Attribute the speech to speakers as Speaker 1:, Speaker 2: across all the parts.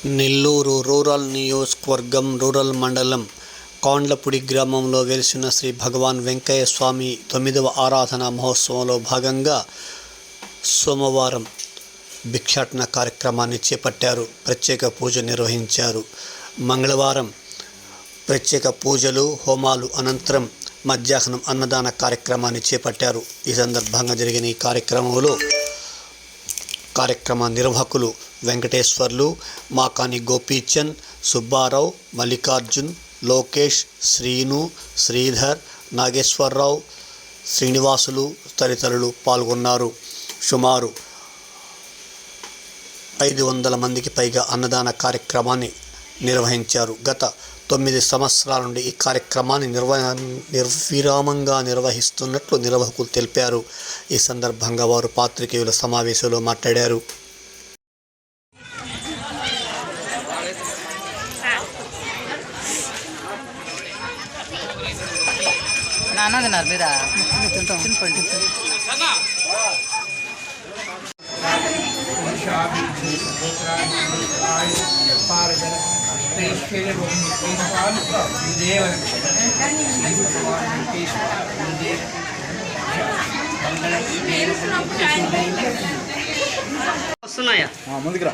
Speaker 1: Nellore rural నియోజకవర్గం rural మండలం కాండ్లపూడి గ్రామంలో వెలిసిన శ్రీ భగవాన్ వెంకయ్య స్వామి 9వ ఆరాధన మహోత్సవంలో భాగంగా సోమవారం భిక్షాటన కార్యక్రమాన్ని చేపట్టారు. ప్రత్యేక పూజ నిర్వహించారు. మంగళవారం ప్రత్యేక పూజలు హోమాలు అనంతరం మధ్యాహ్నం అన్నదాన కార్యక్రమాన్ని చేపట్టారు. ఈ సందర్భంగా జరిగిన ఈ కార్యక్రమంలో కార్యక్రమ నిర్వాహకులు వెంకటేశ్వర్లు, మాకాని గోపీచంద్, సుబ్బారావు, మల్లికార్జున్, లోకేష్, శ్రీను, శ్రీధర్, నాగేశ్వరరావు, శ్రీనివాసులు తదితరులు పాల్గొన్నారు. సుమారు 500 మందికి పైగా అన్నదాన కార్యక్రమాన్ని నిర్వహించారు. గత 9 సంవత్సరాల నుండి ఈ కార్యక్రమాన్ని నిర్విరామంగా నిర్వహిస్తున్నట్లు నిర్వాహకులు తెలిపారు. ఈ సందర్భంగా వారు పాత్రికేయుల సమావేశంలో మాట్లాడారు.
Speaker 2: వస్తున్నాయా ముందుకు రా.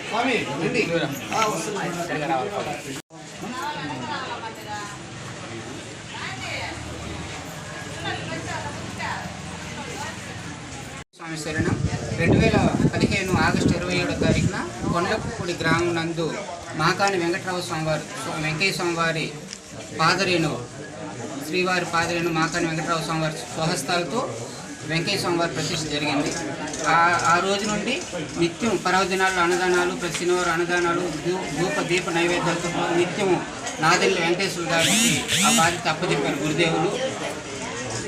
Speaker 3: స్వామి శరణం. 2015 ఆగస్టు 27వ తారీఖున కొండపూడి గ్రామం నందు మాకాని వెంకయ్య స్వామివారి పాదరేణు శ్రీవారి పాదరేణు మాకాని వెంకటరావు స్వామివారి స్వహస్తాలతో వెంకయ్య స్వామివారి ప్రతిష్ఠ జరిగింది. ఆ రోజు నుండి నిత్యం పర్వదినాలు అన్నదానాలు, ప్రతి శనివారం అన్నదానాలు, ధూప దీప నైవేద్యాలతో నిత్యం నాదెల్లి వెంకటేశ్వర గారికి ఆ బాధ్యత అప్పచెప్పారు గురుదేవులు.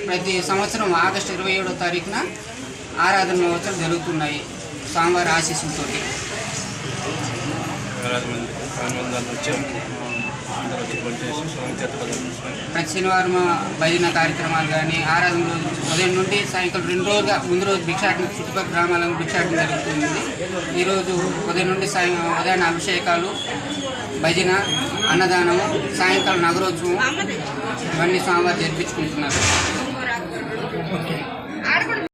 Speaker 3: ప్రతి సంవత్సరం ఆగస్టు 27వ తారీఖున ఆరాధన మహోత్సవాలు జరుగుతున్నాయి స్వామివారి ఆశీస్సులతో. ప్రతి శనివారం భజన కార్యక్రమాలు కానీ ఆరాధన రోజు ఉదయం నుండి సాయంకాలం 2 రోజులుగా ముందు రోజు భిక్షాటన చుట్టుపక్కల గ్రామాలను భిక్షాటన జరుగుతుంది. ఈరోజు ఉదయం నుండి ఉదయాన్నే అభిషేకాలు, భజన, అన్నదానము, సాయంకాలం నగరోత్సవం ఇవన్నీ స్వామివారు జరిపించుకుంటున్నారు.